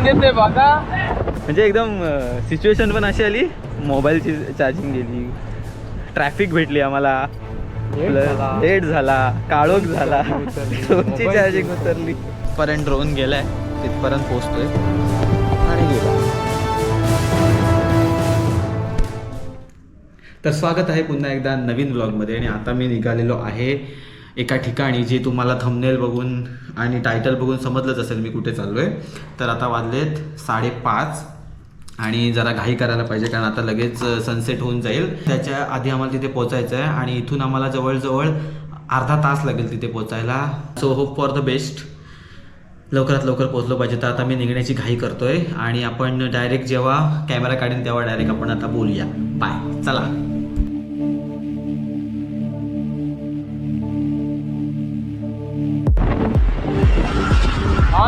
म्हणजे एकदम सिच्युएशन पण अशी आली, मोबाईलची चार्जिंग गेली, ट्रॅफिक भेटली आम्हाला, लेट झाला, काळोख झाला, ड्रोनची चार्जिंग उतरली. पर्यंत ड्रोन गेलाय, तिथपर्यंत पोहोचतोय आणि गेला. तर स्वागत आहे पुन्हा एकदा नवीन व्लॉगमध्ये. आणि आता मी निघालेलो आहे एका ठिकाणी जे तुम्हाला थंबनेल बघून आणि टायटल बघून समजलंच असेल मी कुठे चाललो आहे. तर आता वाजलेत 5:30 आणि जरा घाई करायला पाहिजे कारण आता लगेच सनसेट होऊन जाईल. त्याच्या आधी आम्हाला तिथे पोचायचं आहे आणि इथून आम्हाला जवळजवळ अर्धा तास लागेल तिथे पोचायला. So hope for the best, लवकरात लवकर पोचलो पाहिजे. तर आता मी निघण्याची घाई करतोय आणि आपण डायरेक्ट जेव्हा कॅमेरा काढीन तेव्हा डायरेक्ट आपण आता बोलूया. बाय, चला.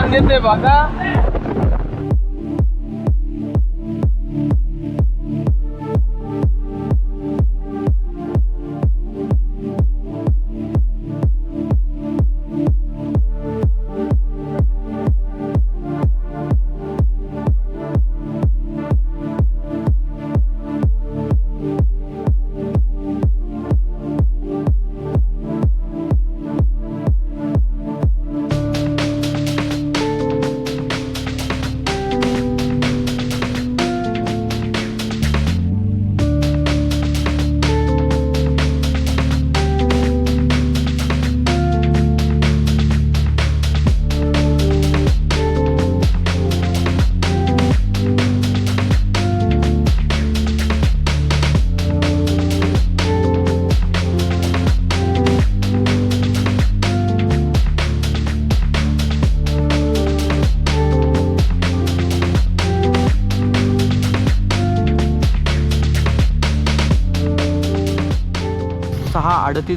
देते बघा.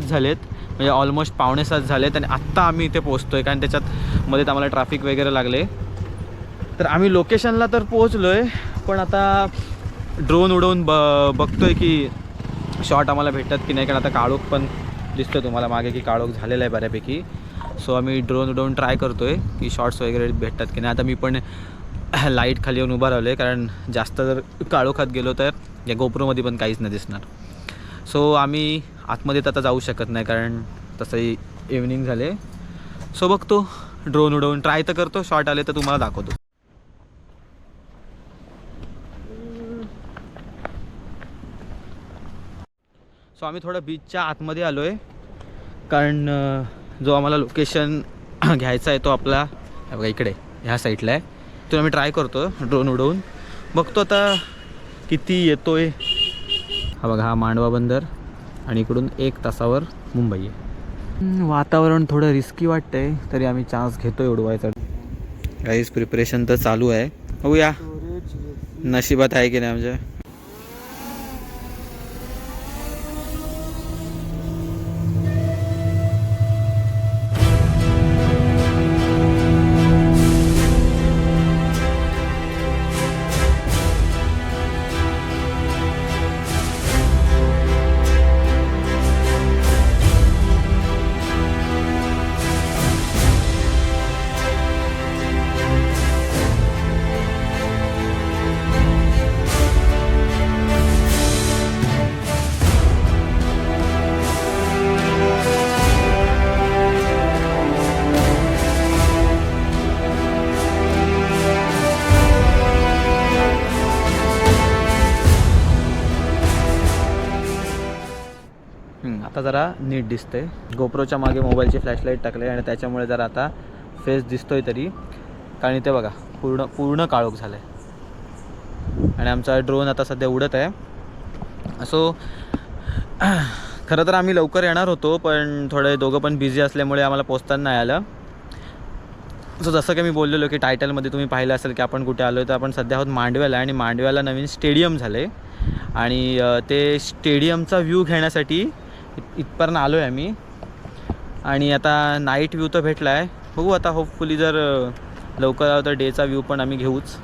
झालेत, म्हणजे ऑलमोस्ट 5:45 झालेत आणि आत्ता आम्ही इथे पोहोचतोय कारण त्याच्यात मध्ये आम्हाला ट्रॅफिक वगैरे लागले. तर आम्ही लोकेशनला तर पोहोचलो आहे, पण आता ड्रोन उडवून बघतोय की शॉट आम्हाला भेटतात की नाही. कारण आता काळोख पण दिसतोय तुम्हाला मागे की काळोख झालेला आहे बऱ्यापैकी. सो आम्ही ड्रोन उडवून ट्राय करतोय की शॉट्स वगैरे भेटतात की नाही. आता मी पण लाईट खाली येऊन उभा राहिलो आहे कारण जास्त जर काळोखात गेलो तर या गोप्रोमध्ये पण काहीच नाही दिसणार. सो आम्ही आतमध्ये तर आता जाऊ शकत नाही कारण तसंही इव्हनिंग झाले. सो बघतो, ड्रोन उडवून ट्राय तर करतो, शॉट आले तर तुम्हाला दाखवतो. सो आम्ही थोडं बीचच्या आतमध्ये आलो आहे कारण जो आम्हाला लोकेशन घ्यायचा आहे तो आपला बघा इकडे ह्या साईडला आहे. तो आम्ही ट्राय करतो ड्रोन उडवून, बघतो आता किती येतो आहे. हा बघा, हा मांडवा बंदर आणि इकडून 1 तासावर मुंबई आहे. वातावरण थोडं रिस्की वाटतंय तरी आम्ही चान्स घेतो उडवायचा. काहीच प्रिपरेशन तर चालू आहे, बघूया नशिबात आहे की नाही म्हणजे. आता जरा नीट दिसते. गोप्रोच्या मागे मोबाईलची फ्लॅशलाईट टाकले आणि त्याच्यामुळे जरा आता फेस दिसतोय तरी, कारण इथे बघा पूर्ण काळोख झालं आहे आणि आमचा ड्रोन आता सध्या उडत आहे. सो खरं तर आम्ही लवकर येणार होतो पण थोडे दोघं पण बिझी असल्यामुळे आम्हाला पोचताना नाही आलं. सो जसं की मी बोललेलो की टायटलमध्ये तुम्ही पाहिलं असेल की आपण कुठे आलो आहे, तर आपण सध्या आहोत मांडव्याला आणि मांडव्याला नवीन स्टेडियम झालं आहे आणि ते स्टेडियमचा व्ह्यू घेण्यासाठी इथपर्यंत आलो आहे आम्ही. आणि आता नाईट व्ह्यू तर भेटला आहे, बघू आता होपफुली जर लवकर आलो तर डेचा व्ह्यू पण आम्ही घेऊच.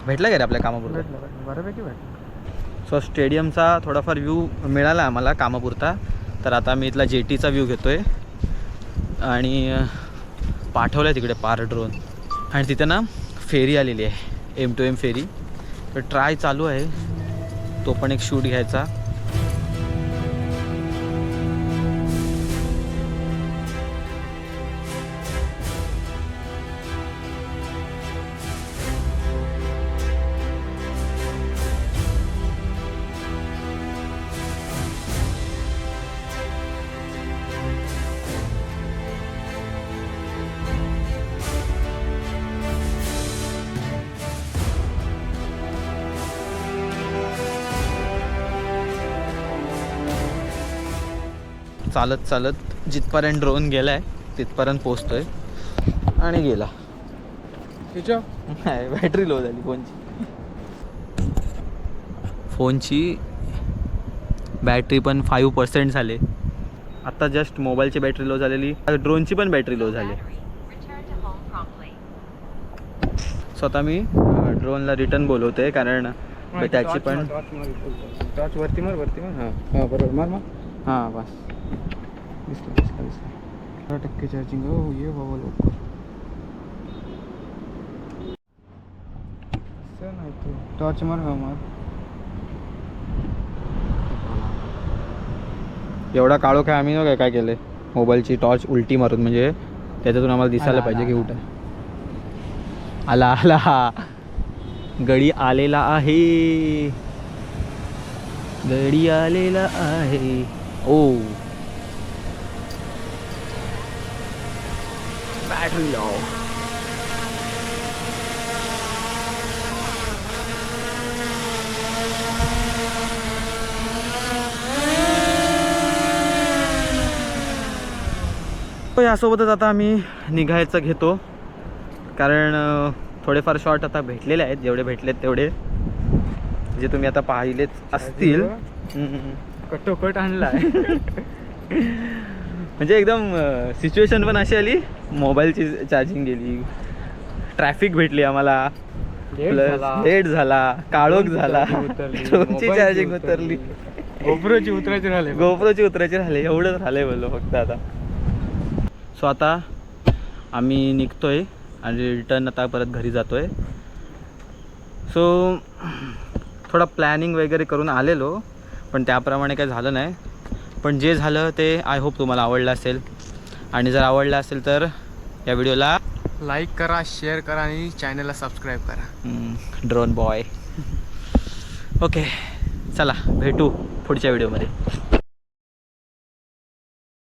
भेटला का रे आपल्या कामापुरता? बऱ्यापैकी भेटला. सो स्टेडियमचा थोडाफार व्ह्यू मिळाला आम्हाला कामापुरता. तर आता मी इथला जेटीचा व्ह्यू घेतो आहे आणि पाठवलं आहे तिकडे पार ड्रोन. आणि तिथे ना फेरी आलेली आहे, M2M फेरी. तर ट्राय चालू आहे, तो पण एक शूट घ्यायचा. चालत चालत जिथपर्यंत ड्रोन गेलाय तिथपर्यंत पोहोचतोय आणि गेला. नाही, बॅटरी लो झाली फोनची बॅटरी पण 5% झाले. आता जस्ट मोबाईलची बॅटरी लो झालेली, ड्रोनची पण बॅटरी लो झाली. स्वतः मी ड्रोनला रिटर्न बोलवते कारण त्याची पण टॉर्च वरती मार हां बरोबर मार हां बस दिसलं 10% चार्जिंग. हो ये बाबा लवकर सर नाही तो टॉर्च मार. हा मार. एवढा काळो काय आम्ही न काय केले, मोबाईलची टॉर्च उलटी मारून, म्हणजे त्याच्यातून आम्हाला दिसायला पाहिजे की कुठं आला. आला गडी आलेला आहे, गडी आलेला आहे. ओ बॅटरी लो. यासोबतच आता आम्ही निघायचं घेतो कारण थोडेफार शॉट आता भेटलेले आहेत, जेवढे भेटलेत तेवढे जे तुम्ही आता पाहिलेच असतील. कटोकट आणला आहे. म्हणजे एकदम सिच्युएशन पण अशी आली, मोबाईलची चार्जिंग गेली, ट्रॅफिक भेटली आम्हाला, प्लस लेट झाला, काळोख झाला, ड्रोनची चार्जिंग उतरली, गोप्रोची उतरायची राहिले, एवढंच राहिलंय बोललो फक्त आता. सो आता आम्ही निघतोय आणि रिटर्न आता परत घरी जातोय. सो थोडा प्लॅनिंग वगैरे करून आलेलो पण त्याप्रमाणे काही झालं नाही. पण जे झालं ते आय होप तुम्हाला आवडलं असेल, आणि जर आवडलं असेल तर या व्हिडिओला लाईक करा, शेअर करा आणि चॅनलला सबस्क्राईब करा. Drone boy. ओके चला भेटू पुढच्या व्हिडिओमध्ये.